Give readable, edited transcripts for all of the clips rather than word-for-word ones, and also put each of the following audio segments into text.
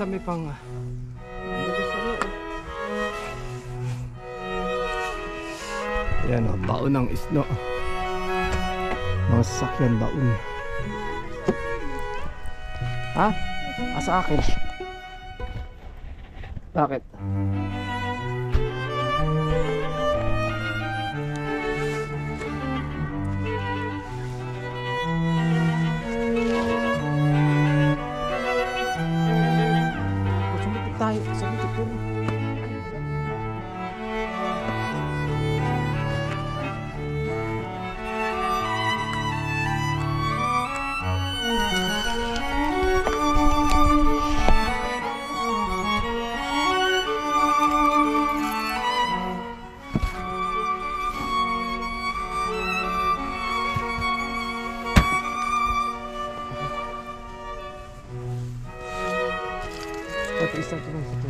sa may pang yan o, baon ng isno. Mga sasakyan baon. Ha? Asa akin? Bakit? Sumitik tayo. Sumitik po. Start lang ito.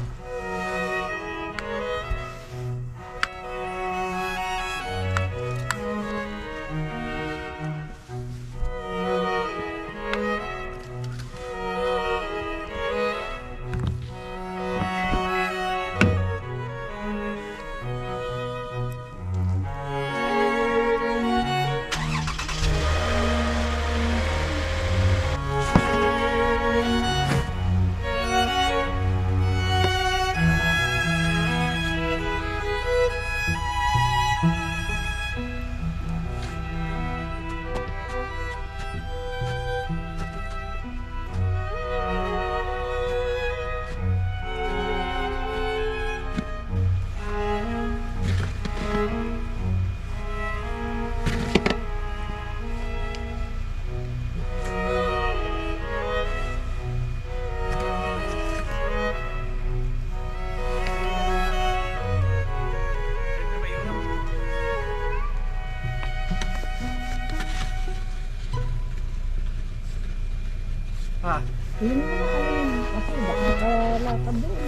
Ha? Hindi mo na kayo. Kasi baka nakalakad doon.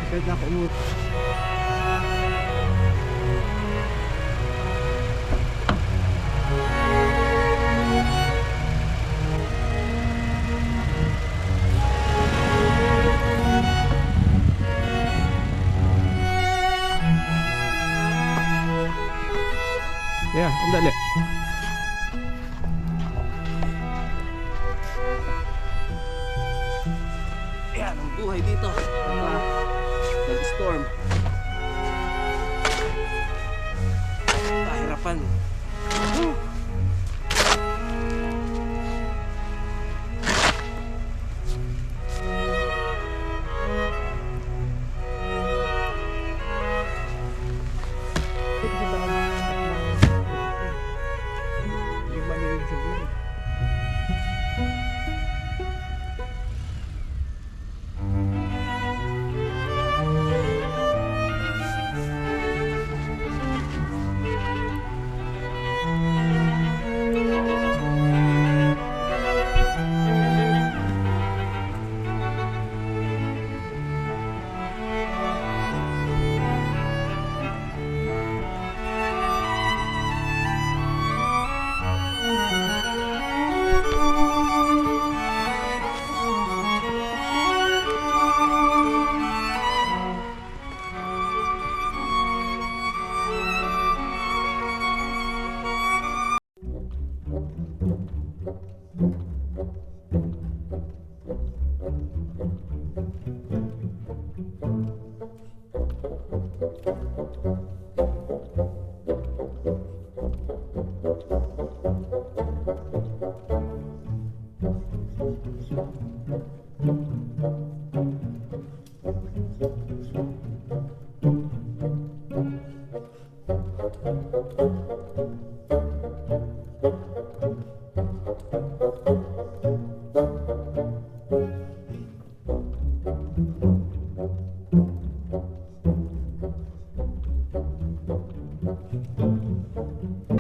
Kahit na ako umut. Yeah, ang dali. Yan ang buhay dito. Nag-storm. Pahirapan.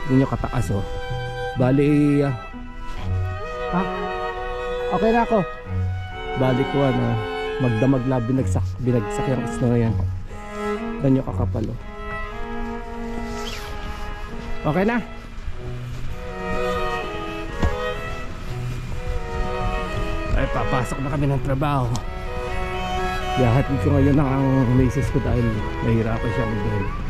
Yun yung kataas oh. Bali ha? Okay na ako. Bali ko ano, magdamag na binagsak yung snow yan. Ganyan kakapal oh. Okay na. Ay, papasok na kami ng trabaho. Yahatid ko ngayon ang misis ko dahil nahihirapan siyang mag-drive.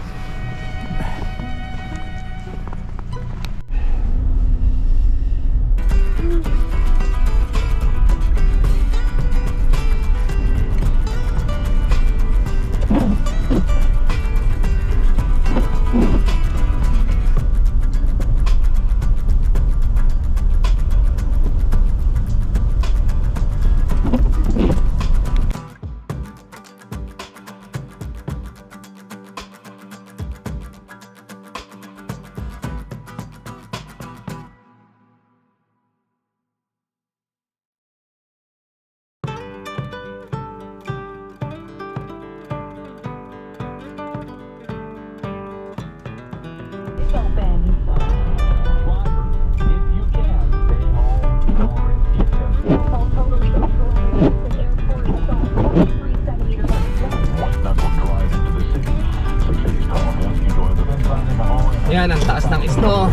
Yan ang taas ng isno.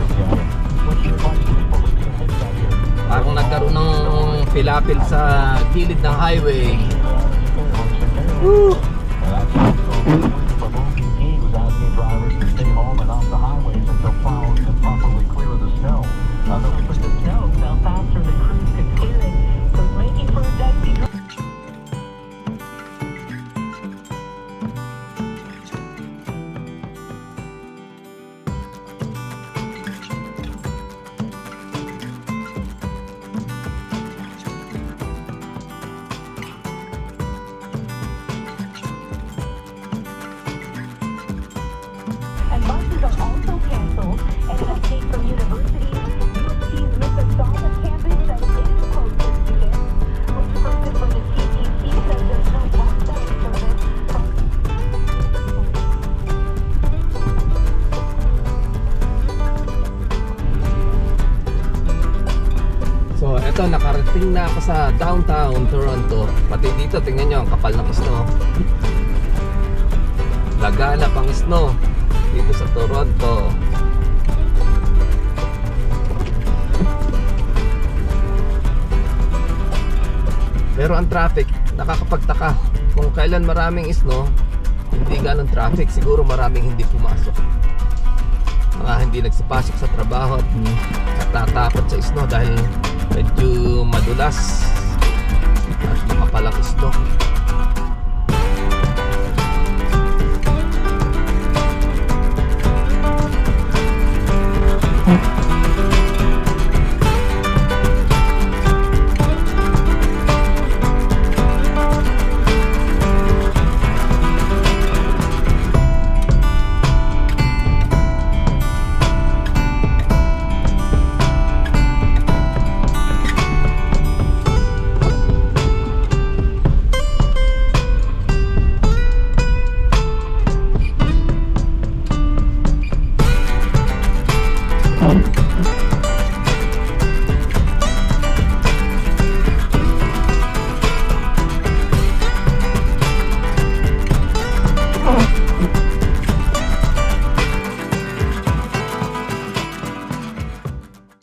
Parang nagkaroon ng pilapil sa gilid ng highway. Woo! And buses are also canceled. And an update from universities, USC's Mississauga campus says it is closed to students. Spokesperson for the CTC says there's no westbound service from So eto, nakarating na ako sa downtown Toronto. Pati dito, tingnan nyo ang kapal ng snow. Lagana pang snow dito sa Toronto. Pero ang traffic, nakakapagtaka. Kung kailan maraming snow, hindi ganun traffic. Siguro maraming hindi pumasok. Mga hindi nagsipasok sa trabaho at natatakot sa snow dahil medyo madulas at makapalang snow.